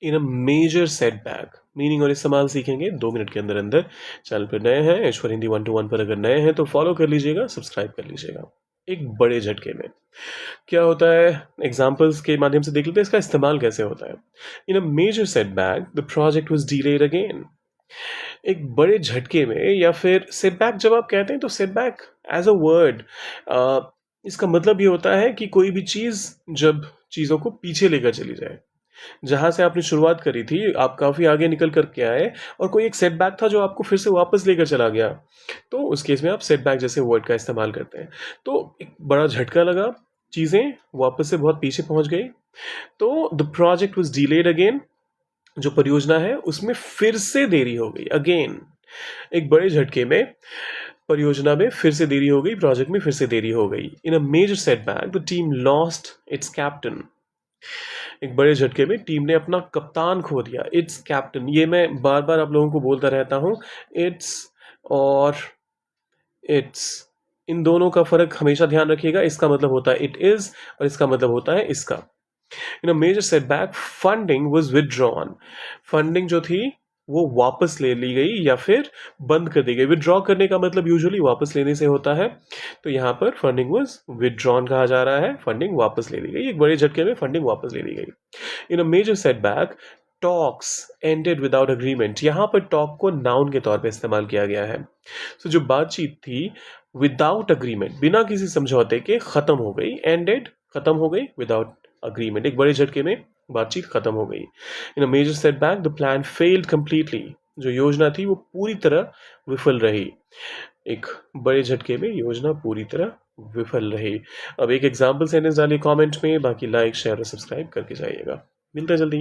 In a major setback. Meaning और इस्तेमाल सीखेंगे 2 मिनट के अंदर अंदर। चैनल पर नए हैं, ऐश्वर्य हिंदी 1 to 1 पर अगर नए हैं तो फॉलो कर लीजिएगा, सब्सक्राइब कर लीजिएगा। एक बड़े झटके में क्या होता है, एग्जाम्पल्स के माध्यम से देख लेते हैं इसका इस्तेमाल कैसे होता है। In a major setback the project was delayed again. एक बड़े झटके में या फिर सेटबैक जब आप कहते हैं तो सेटबैक एज अ वर्ड इसका मतलब ये होता है कि कोई भी चीज़ जब चीज़ों को पीछे लेकर चली जाए, जहाँ से आपने शुरुआत करी थी आप काफ़ी आगे निकल कर के आए और कोई एक सेटबैक था जो आपको फिर से वापस लेकर चला गया, तो उस केस में आप सेटबैक जैसे वर्ड का इस्तेमाल करते हैं। तो एक बड़ा झटका लगा, चीज़ें वापस से बहुत पीछे पहुंच गई, तो the project was delayed again, जो परियोजना है उसमें फिर से देरी हो गई अगेन। एक बड़े झटके में परियोजना में फिर से देरी हो गई, प्रोजेक्ट में फिर से देरी हो गई। In a major setback the team lost its captain. एक बड़े झटके में टीम ने अपना कप्तान खो दिया, इट्स कैप्टन। ये मैं बार बार आप लोगों को बोलता रहता हूँ, इट्स और इट्स, इन दोनों का फर्क हमेशा ध्यान रखिएगा। इसका मतलब होता है इट इज और इसका मतलब होता है इसका। In a major setback funding was withdrawn. Funding जो थी वो वापस ले ली गई या फिर बंद कर दी गई। विदड्रॉ करने का मतलब यूजुअली वापस लेने से होता है, तो यहाँ पर फंडिंग वाज विदड्रॉन कहा जा रहा है, फंडिंग वापस ले ली गई। एक बड़े झटके में फंडिंग वापस ले ली गई। In a major setback talks ended without agreement. यहाँ पर टॉक को नाउन के तौर पे इस्तेमाल किया गया है। तो जो बातचीत थी विदाउट अग्रीमेंट, बिना किसी समझौते के खत्म हो गई। एंडेड खत्म हो गई, विदाउट अग्रीमेंट एक बड़े झटके में बातचीत खत्म हो गई। In a major setback the plan failed completely. जो योजना थी वो पूरी तरह विफल रही। एक बड़े झटके में योजना पूरी तरह विफल रही। अब एक एग्जाम्पल सेंटेंस डालिए कमेंट में, बाकी लाइक शेयर और सब्सक्राइब करके जाइएगा। मिलते हैं जल्दी।